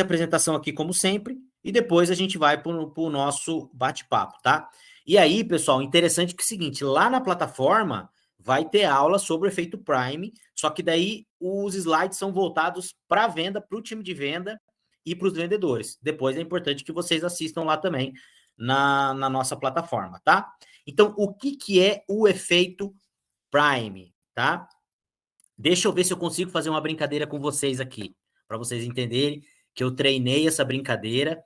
apresentação aqui, como sempre, e depois a gente vai para o nosso bate-papo, tá? E aí, pessoal, interessante que é o seguinte, lá na plataforma vai ter aula sobre o efeito Prime, só que daí os slides são voltados para a venda, para o time de venda e para os vendedores. Depois é importante que vocês assistam lá também na nossa plataforma, tá? Então, o que é o efeito Prime, tá? Deixa eu ver se eu consigo fazer uma brincadeira com vocês aqui, para vocês entenderem que eu treinei essa brincadeira,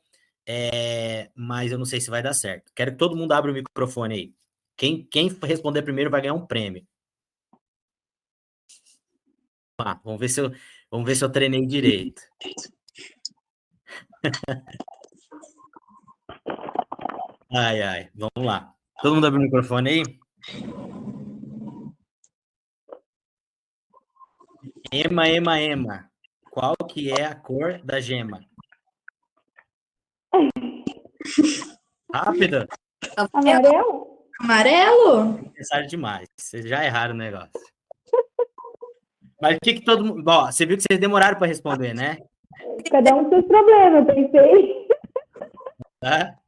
mas eu não sei se vai dar certo. Quero que todo mundo abra o microfone aí. Quem responder primeiro vai ganhar um prêmio. Vamos ver se eu treinei direito. Ai, vamos lá. Todo mundo abre o microfone aí? Ema. Qual que é a cor da gema? Rápido? Amarelo? Amarelo? Pensaram demais. Vocês já erraram o negócio. Mas o que todo mundo... Ó, você viu que vocês demoraram para responder, né? Cada um com seus problemas, pensei. Tá?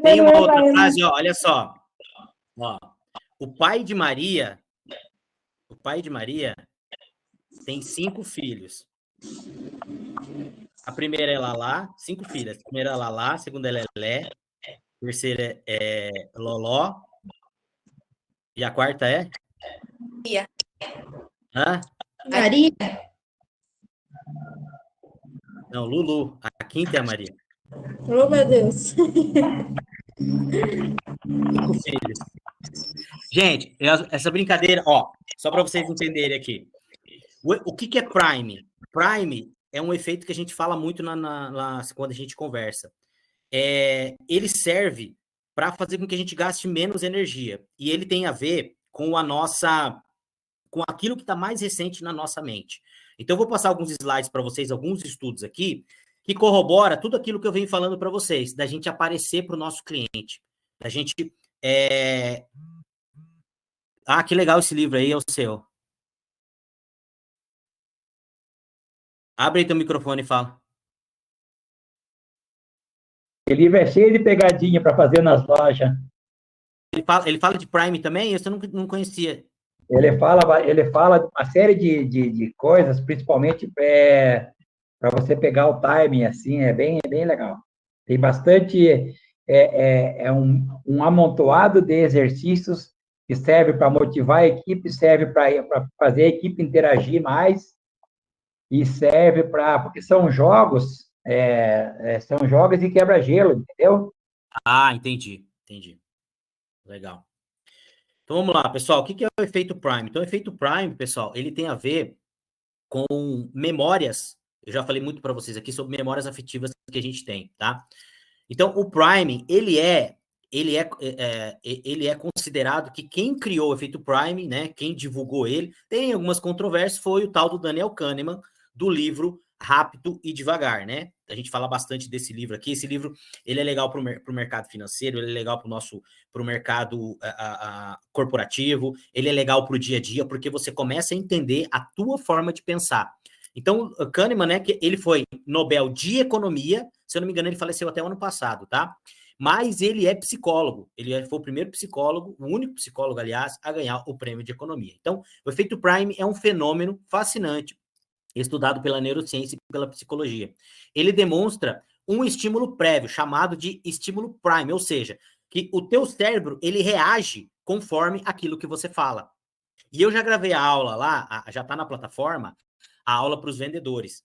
Tem uma outra frase, ó, olha só. Ó, o pai de Maria tem 5 filhos. A primeira é Lalá, 5 filhas. A primeira é Lalá, a segunda é Lelé, a terceira é Loló, e a quarta é? Maria. Hã? Maria? Não, Lulu. A quinta é a Maria. Oh, meu Deus. 5 filhos. Gente, essa brincadeira, ó, só para vocês entenderem aqui. O que é Prime? Prime é um efeito que a gente fala muito quando a gente conversa. Ele serve para fazer com que a gente gaste menos energia. E ele tem a ver com com aquilo que está mais recente na nossa mente. Então, eu vou passar alguns slides para vocês, alguns estudos aqui, que corrobora tudo aquilo que eu venho falando para vocês, da gente aparecer para o nosso cliente, da gente... Ah, que legal esse livro aí, é o seu. Abre aí teu microfone e fala. Esse livro é cheio de pegadinha para fazer nas lojas. Ele fala de Prime também? Isso eu não conhecia. Ele fala de uma série de coisas, principalmente para você pegar o timing, assim, é bem legal. Tem bastante, um amontoado de exercícios que serve para motivar a equipe, serve para fazer a equipe interagir mais, e serve porque são jogos de quebra-gelo, entendeu? Ah, entendi. Legal. Então, vamos lá, pessoal. O que é o efeito Prime? Então, o efeito Prime, pessoal, ele tem a ver com memórias. Eu já falei muito para vocês aqui sobre memórias afetivas que a gente tem, tá? Então, o Prime, ele é considerado que quem criou o efeito Prime, né, quem divulgou ele, tem algumas controvérsias, foi o tal do Daniel Kahneman, do livro Rápido e Devagar, né? A gente fala bastante desse livro aqui. Esse livro, ele é legal para o mercado financeiro, ele é legal para o mercado corporativo, ele é legal para o dia a dia, porque você começa a entender a tua forma de pensar. Então, Kahneman, né, que ele foi Nobel de Economia, se eu não me engano, ele faleceu até o ano passado, tá? Mas ele é psicólogo, ele foi o primeiro psicólogo, o único psicólogo, aliás, a ganhar o prêmio de economia. Então, o efeito Prime é um fenômeno fascinante, estudado pela neurociência e pela psicologia. Ele demonstra um estímulo prévio, chamado de estímulo Prime, ou seja, que o teu cérebro, ele reage conforme aquilo que você fala. E eu já gravei a aula lá, já está na plataforma, a aula para os vendedores.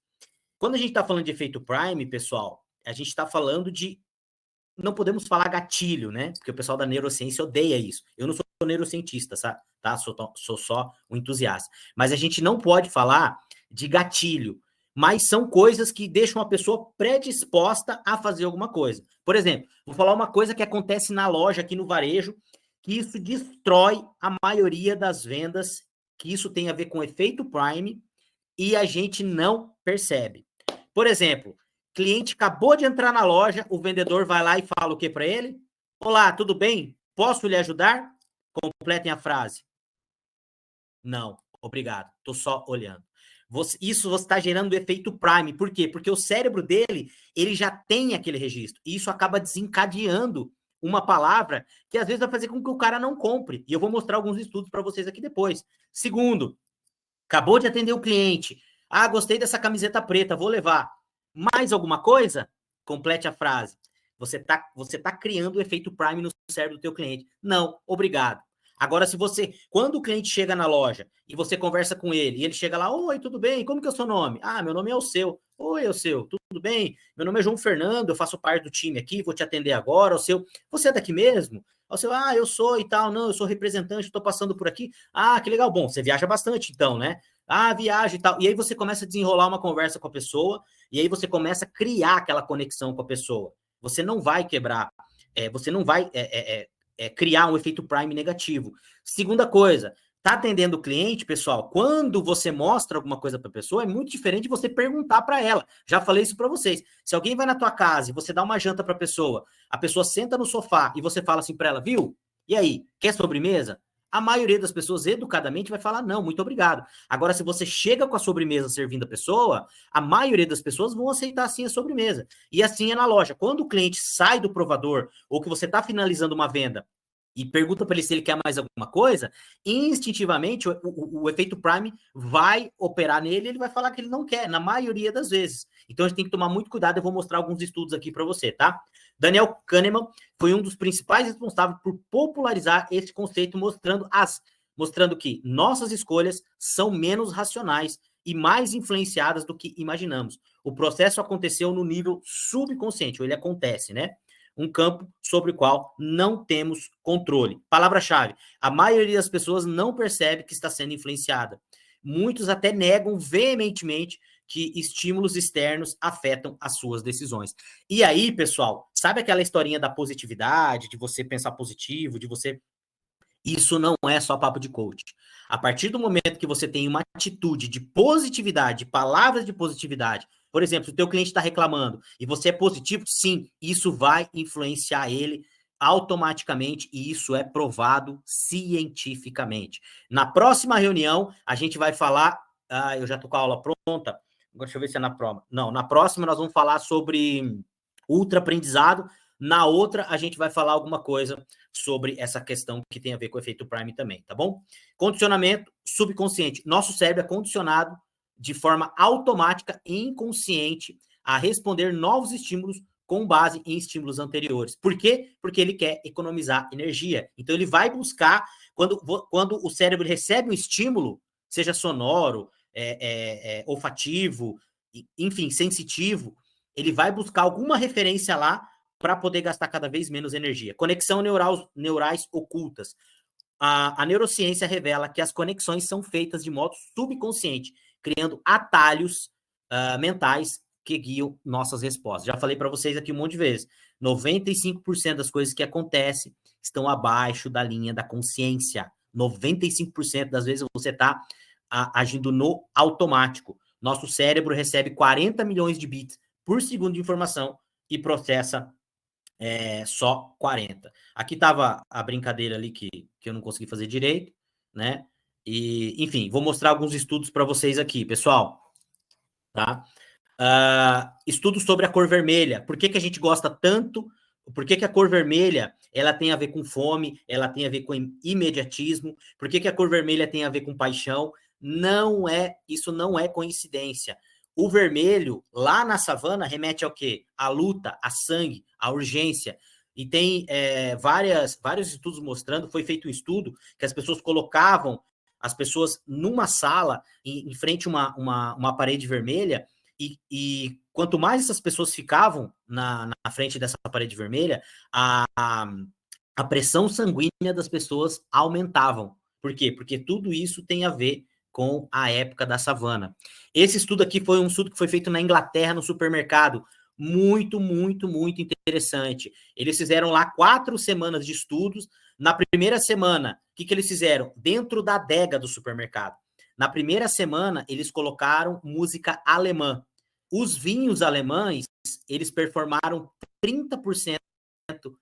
Quando a gente está falando de efeito Prime, pessoal, a gente está falando de... Não podemos falar gatilho, né? Porque o pessoal da neurociência odeia isso. Eu não sou neurocientista, tá? Sou só um entusiasta. Mas a gente não pode falar de gatilho, mas são coisas que deixam a pessoa predisposta a fazer alguma coisa. Por exemplo, vou falar uma coisa que acontece na loja, aqui no varejo, que isso destrói a maioria das vendas, que isso tem a ver com efeito Prime, e a gente não percebe. Por exemplo, cliente acabou de entrar na loja, o vendedor vai lá e fala o que para ele? Olá, tudo bem? Posso lhe ajudar? Completem a frase. Não, obrigado, estou só olhando. Isso você está gerando o efeito Prime. Por quê? Porque o cérebro dele, ele já tem aquele registro. E isso acaba desencadeando uma palavra que às vezes vai fazer com que o cara não compre. E eu vou mostrar alguns estudos para vocês aqui depois. Segundo, acabou de atender o cliente. Ah, gostei dessa camiseta preta, vou levar. Mais alguma coisa? Complete a frase. Você tá criando o efeito Prime no cérebro do teu cliente. Não, obrigado. Agora, quando o cliente chega na loja e você conversa com ele, e ele chega lá, oi, tudo bem? Como que é o seu nome? Ah, meu nome é o seu. Oi, é o seu, tudo bem? Meu nome é João Fernando, eu faço parte do time aqui, vou te atender agora. O seu, você é daqui mesmo? O seu, eu sou e tal, não, eu sou representante, estou passando por aqui. Ah, que legal, bom, você viaja bastante então, né? Ah, viaja e tal. E aí você começa a desenrolar uma conversa com a pessoa, e aí você começa a criar aquela conexão com a pessoa. Você não vai quebrar, você não vai criar um efeito Prime negativo. Segunda coisa, tá atendendo o cliente, pessoal, quando você mostra alguma coisa para a pessoa, é muito diferente de você perguntar para ela. Já falei isso para vocês. Se alguém vai na tua casa e você dá uma janta para a pessoa senta no sofá e você fala assim para ela, viu? E aí, quer sobremesa? A maioria das pessoas, educadamente, vai falar, não, muito obrigado. Agora, se você chega com a sobremesa servindo a pessoa, a maioria das pessoas vão aceitar, sim, a sobremesa. E assim é na loja. Quando o cliente sai do provador, ou que você está finalizando uma venda, e pergunta para ele se ele quer mais alguma coisa, instintivamente, o efeito Prime vai operar nele e ele vai falar que ele não quer, na maioria das vezes. Então, a gente tem que tomar muito cuidado. Eu vou mostrar alguns estudos aqui para você, tá? Daniel Kahneman foi um dos principais responsáveis por popularizar esse conceito, mostrando que nossas escolhas são menos racionais e mais influenciadas do que imaginamos. O processo aconteceu no nível subconsciente, ou ele acontece, né? Um campo sobre o qual não temos controle. Palavra-chave: a maioria das pessoas não percebe que está sendo influenciada. Muitos até negam veementemente que estímulos externos afetam as suas decisões. E aí, pessoal, sabe aquela historinha da positividade, de você pensar positivo, de você... Isso não é só papo de coach. A partir do momento que você tem uma atitude de positividade, palavras de positividade, por exemplo, se o teu cliente está reclamando e você é positivo, sim, isso vai influenciar ele automaticamente e isso é provado cientificamente. Na próxima reunião, a gente vai falar... eu já estou com a aula pronta. Agora, deixa eu ver se é na prova. Não, na próxima nós vamos falar sobre ultra-aprendizado. Na outra, a gente vai falar alguma coisa sobre essa questão que tem a ver com o efeito Prime também, tá bom? Condicionamento subconsciente. Nosso cérebro é condicionado de forma automática e inconsciente a responder novos estímulos com base em estímulos anteriores. Por quê? Porque ele quer economizar energia. Então, ele vai buscar, quando o cérebro recebe um estímulo, seja sonoro, olfativo, enfim, sensitivo, ele vai buscar alguma referência lá para poder gastar cada vez menos energia. Conexão neurais ocultas. A neurociência revela que as conexões são feitas de modo subconsciente, criando atalhos mentais que guiam nossas respostas. Já falei para vocês aqui um monte de vezes, 95% das coisas que acontecem estão abaixo da linha da consciência. 95% das vezes você está agindo no automático. Nosso cérebro recebe 40 milhões de bits por segundo de informação e processa só 40. Aqui estava a brincadeira ali que eu não consegui fazer direito, né? E, enfim, vou mostrar alguns estudos para vocês aqui, pessoal. Tá? Estudos sobre a cor vermelha. Por que a gente gosta tanto? Por que a cor vermelha ela tem a ver com fome? Ela tem a ver com imediatismo? Por que a cor vermelha tem a ver com paixão? Isso não é coincidência. O vermelho, lá na savana, remete ao quê? À luta, a sangue, à urgência. E tem vários estudos mostrando, foi feito um estudo que as pessoas colocavam as pessoas numa sala, em frente a uma parede vermelha, e quanto mais essas pessoas ficavam na frente dessa parede vermelha, a pressão sanguínea das pessoas aumentavam. Por quê? Porque tudo isso tem a ver com a época da savana. Esse estudo aqui foi um estudo que foi feito na Inglaterra, no supermercado. Muito, muito, muito interessante. Eles fizeram lá 4 semanas de estudos. Na primeira semana, o que eles fizeram? Dentro da adega do supermercado. Na primeira semana, eles colocaram música alemã. Os vinhos alemães, eles performaram 30%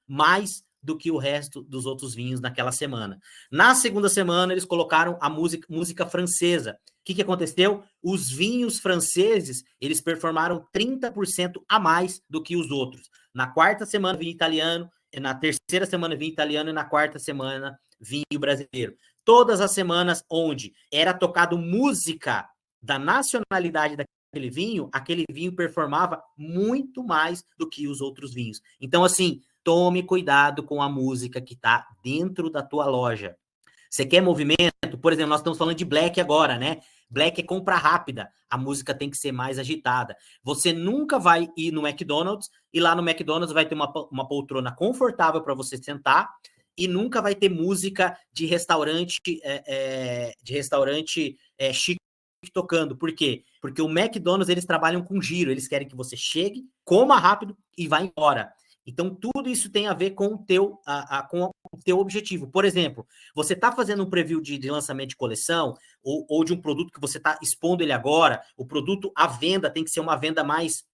mais do que o resto dos outros vinhos naquela semana. Na segunda semana, eles colocaram a música francesa. O que aconteceu? Os vinhos franceses, eles performaram 30% a mais do que os outros. Na quarta semana, vinho italiano, na terceira semana, vinho italiano, e na quarta semana, vinho brasileiro. Todas as semanas onde era tocado música da nacionalidade daquele vinho, aquele vinho performava muito mais do que os outros vinhos. Então, assim, tome cuidado com a música que está dentro da tua loja. Você quer movimento? Por exemplo, nós estamos falando de Black agora, né? Black é compra rápida. A música tem que ser mais agitada. Você nunca vai ir no McDonald's e lá no McDonald's vai ter uma poltrona confortável para você sentar e nunca vai ter música de restaurante chique tocando. Por quê? Porque o McDonald's, eles trabalham com giro. Eles querem que você chegue, coma rápido e vá embora. Então, tudo isso tem a ver com o teu objetivo. Por exemplo, você está fazendo um preview de lançamento de coleção ou de um produto que você está expondo ele agora, o produto, a venda tem que ser uma venda mais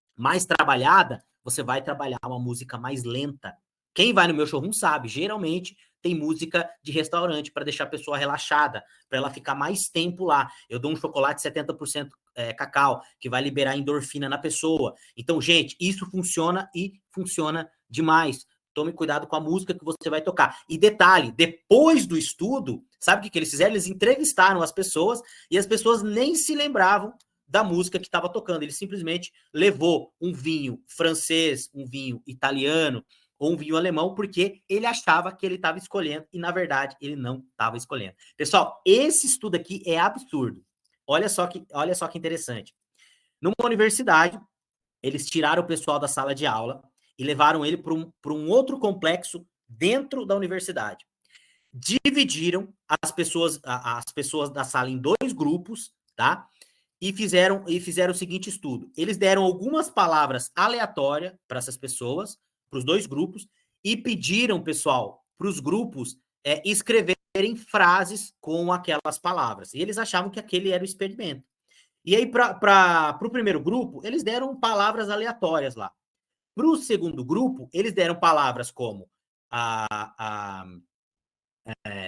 trabalhada, você vai trabalhar uma música mais lenta. Quem vai no meu showroom sabe, geralmente tem música de restaurante para deixar a pessoa relaxada, para ela ficar mais tempo lá. Eu dou um chocolate 70% cacau, que vai liberar endorfina na pessoa. Então, gente, isso funciona e funciona demais. Tome cuidado com a música que você vai tocar. E detalhe, depois do estudo, sabe o que eles fizeram? Eles entrevistaram as pessoas e as pessoas nem se lembravam da música que estava tocando. Ele simplesmente levou um vinho francês, um vinho italiano ou um vinho alemão, porque ele achava que ele estava escolhendo e, na verdade, ele não estava escolhendo. Pessoal, esse estudo aqui é absurdo. Olha só que interessante. Numa universidade, eles tiraram o pessoal da sala de aula e levaram ele para um outro complexo dentro da universidade. Dividiram as pessoas da sala em 2 grupos, tá? E fizeram o seguinte estudo. Eles deram algumas palavras aleatórias para essas pessoas, para os 2 grupos, e pediram, pessoal, para os grupos escreverem frases com aquelas palavras. E eles achavam que aquele era o experimento. E aí, para o primeiro grupo, eles deram palavras aleatórias lá. Para o segundo grupo, eles deram palavras como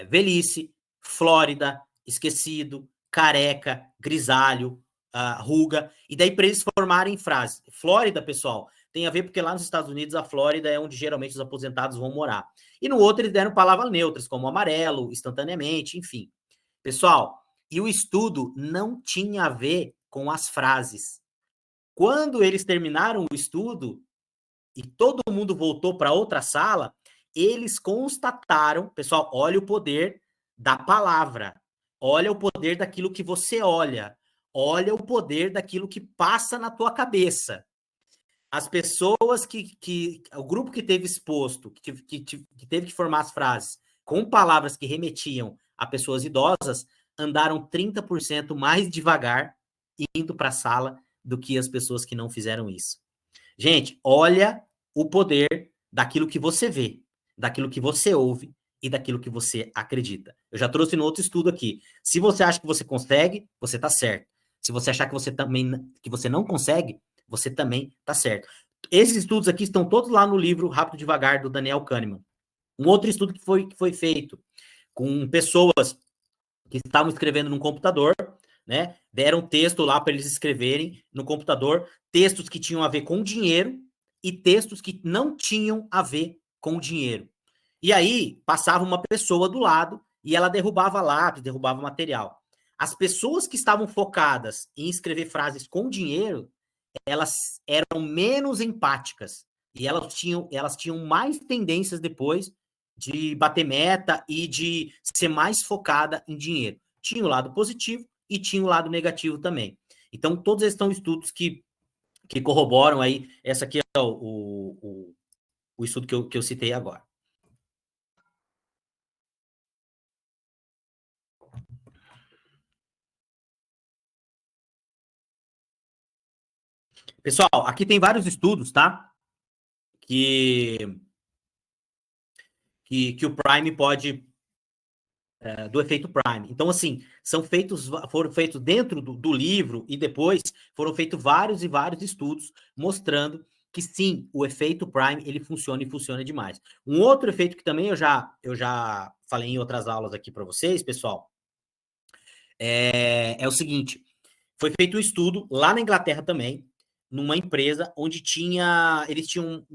velhice, Flórida, esquecido, careca, grisalho, ruga. E daí, para eles formarem frases. Flórida, pessoal, tem a ver porque lá nos Estados Unidos a Flórida é onde geralmente os aposentados vão morar. E no outro, eles deram palavras neutras, como amarelo, instantaneamente, enfim. Pessoal, e o estudo não tinha a ver com as frases. Quando eles terminaram o estudo e todo mundo voltou para outra sala, eles constataram, pessoal, olha o poder da palavra, olha o poder daquilo que você olha, olha o poder daquilo que passa na tua cabeça. As pessoas o grupo que teve exposto, que teve que formar as frases com palavras que remetiam a pessoas idosas, andaram 30% mais devagar indo para a sala do que as pessoas que não fizeram isso. Gente, olha o poder daquilo que você vê, daquilo que você ouve e daquilo que você acredita. Eu já trouxe no outro estudo aqui. Se você acha que você consegue, você está certo. Se você achar que você não consegue, você também está certo. Esses estudos aqui estão todos lá no livro Rápido e Devagar, do Daniel Kahneman. Um outro estudo que foi feito com pessoas que estavam escrevendo num computador, né? Deram texto lá para eles escreverem no computador, textos que tinham a ver com dinheiro e textos que não tinham a ver com dinheiro. E aí, passava uma pessoa do lado e ela derrubava lápis, derrubava material. As pessoas que estavam focadas em escrever frases com dinheiro, elas eram menos empáticas e elas tinham mais tendências depois de bater meta e de ser mais focada em dinheiro. Tinha o lado positivo e tinha o lado negativo também. Então, todos esses são estudos que corroboram aí. Essa aqui é o estudo que eu citei agora. Pessoal, aqui tem vários estudos, tá? Que o Prime pode... do efeito Prime. Então, assim, foram feitos dentro do livro e depois foram feitos vários e vários estudos mostrando que sim, o efeito Prime, ele funciona e funciona demais. Um outro efeito que também eu já falei em outras aulas aqui para vocês, pessoal, é o seguinte, foi feito um estudo lá na Inglaterra também, numa empresa onde eles tinham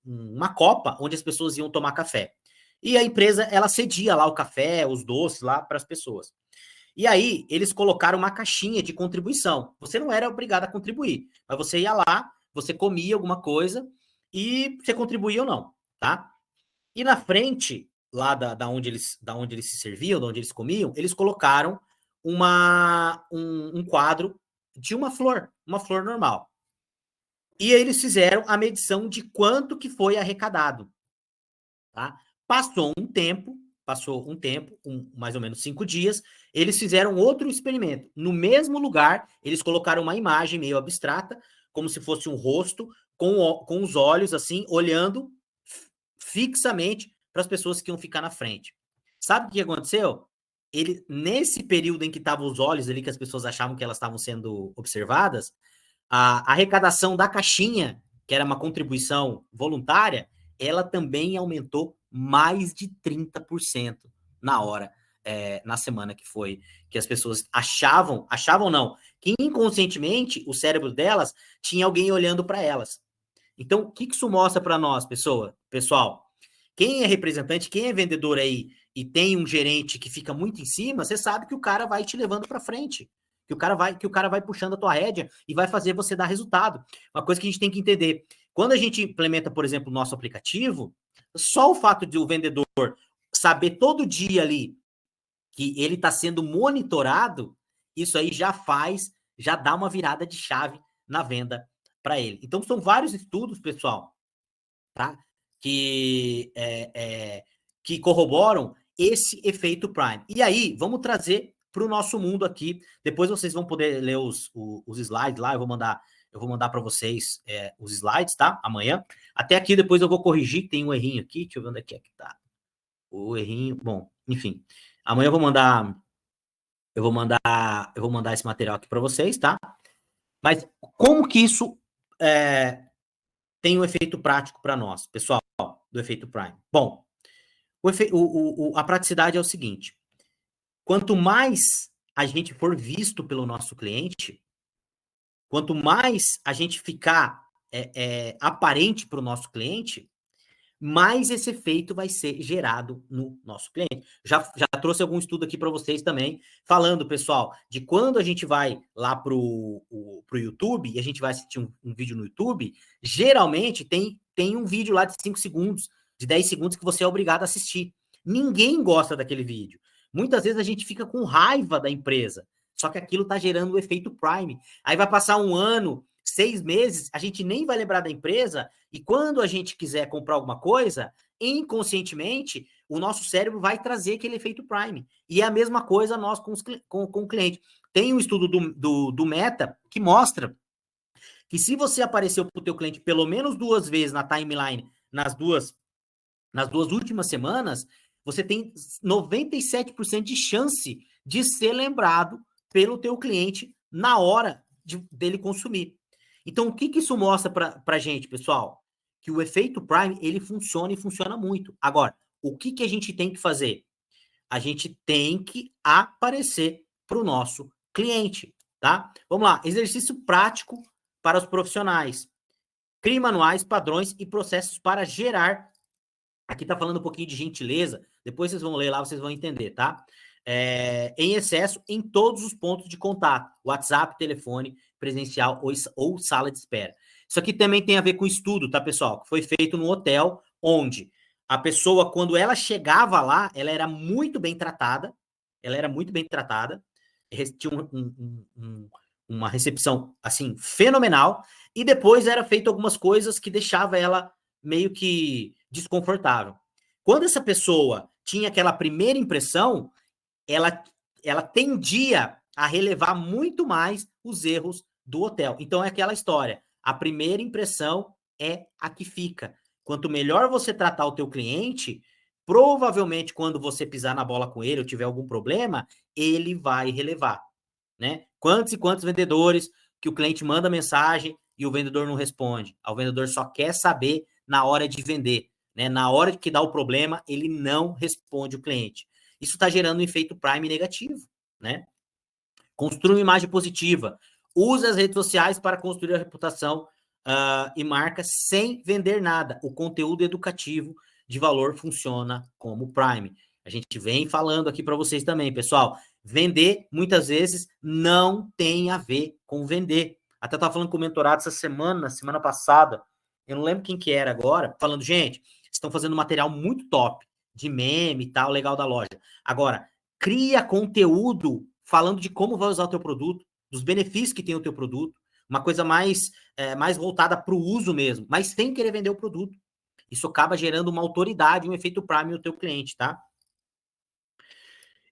uma copa onde as pessoas iam tomar café. E a empresa, ela cedia lá o café, os doces lá para as pessoas. E aí, eles colocaram uma caixinha de contribuição. Você não era obrigado a contribuir, mas você ia lá, você comia alguma coisa e você contribuía ou não, tá? E na frente, lá da onde eles se serviam, da onde eles comiam, eles colocaram um quadro de uma flor normal. E aí eles fizeram a medição de quanto que foi arrecadado, tá? Passou um tempo, mais ou menos 5 dias, eles fizeram outro experimento. No mesmo lugar, eles colocaram uma imagem meio abstrata, como se fosse um rosto, com os olhos, assim, olhando fixamente para as pessoas que iam ficar na frente. Sabe o que aconteceu? Nesse período em que estavam os olhos ali, que as pessoas achavam que elas estavam sendo observadas, a arrecadação da caixinha, que era uma contribuição voluntária, ela também aumentou mais de 30% na hora, na semana que as pessoas achavam não, que inconscientemente o cérebro delas tinha alguém olhando para elas. Então, o que isso mostra para nós, pessoal? Quem é representante, quem é vendedor aí e tem um gerente que fica muito em cima, você sabe que o cara vai te levando para frente, que o cara vai puxando a tua rédea e vai fazer você dar resultado. Uma coisa que a gente tem que entender, quando a gente implementa, por exemplo, o nosso aplicativo, só o fato de o vendedor saber todo dia ali que ele está sendo monitorado, isso aí já dá uma virada de chave na venda para ele. Então, são vários estudos, pessoal, tá? Que corroboram esse efeito Prime. E aí, vamos trazer para o nosso mundo aqui. Depois vocês vão poder ler os slides lá. Eu vou mandar para vocês os slides, tá? Amanhã. Até aqui, depois eu vou corrigir. Tem um errinho aqui. Deixa eu ver onde é que tá. O errinho. Bom, enfim. Amanhã eu vou mandar esse material aqui para vocês, tá? Mas como que isso tem um efeito prático para nós, pessoal, do efeito Prime? Bom, a praticidade é o seguinte: quanto mais a gente for visto pelo nosso cliente, quanto mais a gente ficar aparente para o nosso cliente, mais esse efeito vai ser gerado no nosso cliente. Já trouxe algum estudo aqui para vocês também, falando, pessoal, de quando a gente vai lá para o YouTube, e a gente vai assistir um vídeo no YouTube, geralmente tem um vídeo lá de 5 segundos, de 10 segundos, que você é obrigado a assistir. Ninguém gosta daquele vídeo. Muitas vezes a gente fica com raiva da empresa, só que aquilo está gerando o efeito Prime. Aí vai passar 1 ano, 6 meses, a gente nem vai lembrar da empresa, e quando a gente quiser comprar alguma coisa, inconscientemente, o nosso cérebro vai trazer aquele efeito Prime. E é a mesma coisa nós com o cliente. Tem um estudo do Meta que mostra que se você apareceu para o teu cliente pelo menos 2 vezes na timeline, nas duas últimas semanas, você tem 97% de chance de ser lembrado pelo teu cliente na hora dele consumir. Então, o que isso mostra para a gente, pessoal? Que o efeito Prime, ele funciona e funciona muito. Agora, o que a gente tem que fazer? A gente tem que aparecer para o nosso cliente, tá? Vamos lá, exercício prático para os profissionais. Crie manuais, padrões e processos para gerar. Aqui está falando um pouquinho de gentileza, depois vocês vão ler lá, vocês vão entender, tá? Em excesso em todos os pontos de contato, WhatsApp, telefone, presencial ou sala de espera. Isso aqui também tem a ver com estudo, tá, pessoal? Que foi feito num hotel onde a pessoa, quando ela chegava lá, ela era muito bem tratada, tinha uma recepção, assim, fenomenal, e depois era feito algumas coisas que deixava ela meio que desconfortável. Quando essa pessoa tinha aquela primeira impressão, ela tendia a relevar muito mais os erros do hotel. Então, é aquela história. A primeira impressão é a que fica. Quanto melhor você tratar o teu cliente, provavelmente, quando você pisar na bola com ele ou tiver algum problema, ele vai relevar, né? Quantos e quantos vendedores que o cliente manda mensagem e o vendedor não responde. O vendedor só quer saber na hora de vender, né? Na hora que dá o problema, ele não responde o cliente. Isso está gerando um efeito Prime negativo, né? Construa uma imagem positiva. Use as redes sociais para construir a reputação e marca sem vender nada. O conteúdo educativo de valor funciona como Prime. A gente vem falando aqui para vocês também, pessoal. Vender, muitas vezes, não tem a ver com vender. Até estava falando com o mentorado essa semana passada, eu não lembro quem que era agora, falando, gente, estão fazendo material muito top, de meme e tal, legal da loja. Agora, cria conteúdo falando de como vai usar o teu produto, dos benefícios que tem o teu produto, uma coisa mais voltada para o uso mesmo, mas sem querer vender o produto. Isso acaba gerando uma autoridade, um efeito Prime no teu cliente, tá?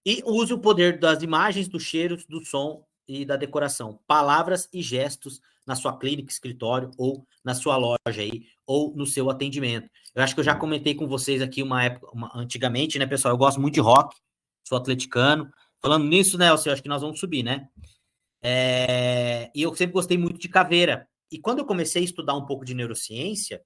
E use o poder das imagens, dos cheiros, do som e da decoração. Palavras e gestos na sua clínica, escritório, ou na sua loja aí, ou no seu atendimento. Eu acho que eu já comentei com vocês aqui antigamente, né, pessoal? Eu gosto muito de rock, sou atleticano. Falando nisso, Nelson, eu acho que nós vamos subir, né? E eu sempre gostei muito de caveira. E quando eu comecei a estudar um pouco de neurociência,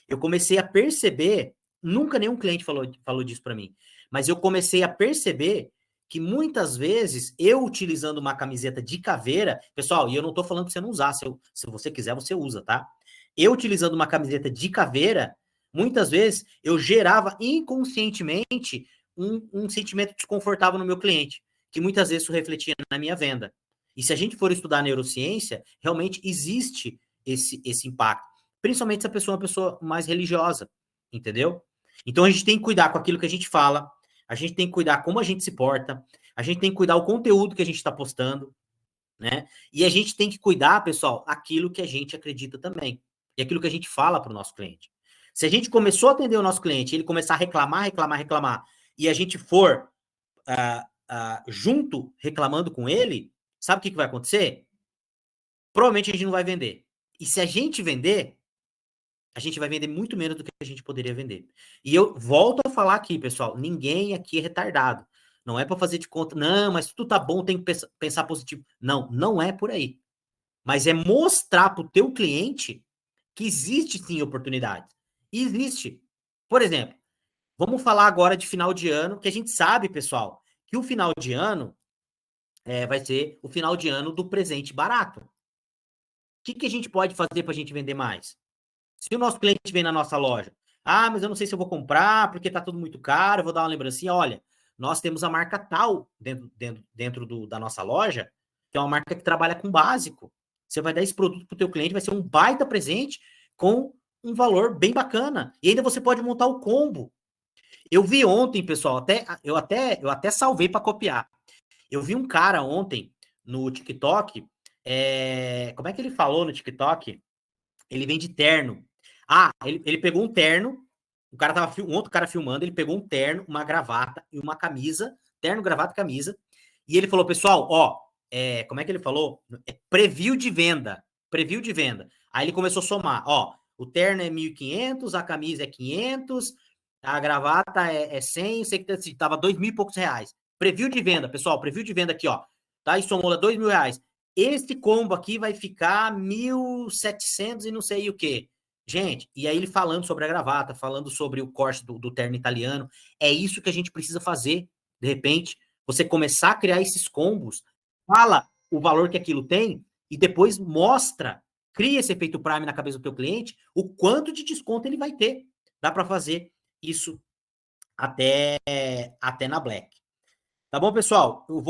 eu comecei a perceber, nunca nenhum cliente falou disso para mim, mas eu comecei a perceber que muitas vezes, eu utilizando uma camiseta de caveira, pessoal, e eu não estou falando para você não usar, se você quiser, você usa, tá? Eu utilizando uma camiseta de caveira, muitas vezes, eu gerava inconscientemente um sentimento desconfortável no meu cliente, que muitas vezes isso refletia na minha venda. E se a gente for estudar neurociência, realmente existe esse impacto. Principalmente se a pessoa é uma pessoa mais religiosa, entendeu? Então a gente tem que cuidar com aquilo que a gente fala, a gente tem que cuidar como a gente se porta, a gente tem que cuidar o conteúdo que a gente está postando, né? E a gente tem que cuidar, pessoal, aquilo que a gente acredita também. E aquilo que a gente fala para o nosso cliente. Se a gente começou a atender o nosso cliente, ele começar a reclamar, e a gente for junto reclamando com ele, sabe o que vai acontecer? Provavelmente a gente não vai vender. E se a gente vender, a gente vai vender muito menos do que a gente poderia vender. E eu volto a falar aqui, pessoal, ninguém aqui é retardado. Não é para fazer de conta, não, mas tudo tá bom, tem que pensar positivo. Não, não é por aí. Mas é mostrar para o teu cliente que existe sim oportunidade. E existe. Por exemplo, vamos falar agora de final de ano, que a gente sabe, pessoal, que o final de ano vai ser o final de ano do presente barato. O que a gente pode fazer para a gente vender mais? Se o nosso cliente vem na nossa loja, mas eu não sei se eu vou comprar, porque está tudo muito caro, eu vou dar uma lembrancinha. Olha, nós temos a marca tal dentro da nossa loja, que é uma marca que trabalha com básico. Você vai dar esse produto para o teu cliente, vai ser um baita presente com um valor bem bacana. E ainda você pode montar o combo. Eu vi ontem, pessoal, eu até salvei para copiar. Eu vi um cara ontem no TikTok, como é que ele falou no TikTok? Ele vende terno. Ele pegou um terno, um outro cara filmando, ele pegou um terno, uma gravata e uma camisa, terno, gravata e camisa, e ele falou, pessoal, como é que ele falou? Preview de venda. Aí ele começou a somar, o terno é 1.500, a camisa é 500, a gravata é 100, sei que estava 2.000 e poucos reais. Preview de venda, pessoal, preview de venda aqui, tá? E somou lá 2.000 reais. Esse combo aqui vai ficar 1.700 e não sei o quê. Gente, e aí ele falando sobre a gravata, falando sobre o corte do terno italiano, é isso que a gente precisa fazer, de repente, você começar a criar esses combos, fala o valor que aquilo tem e depois cria esse efeito Prime na cabeça do teu cliente, o quanto de desconto ele vai ter. Dá para fazer isso até na Black. Tá bom, pessoal? Eu vou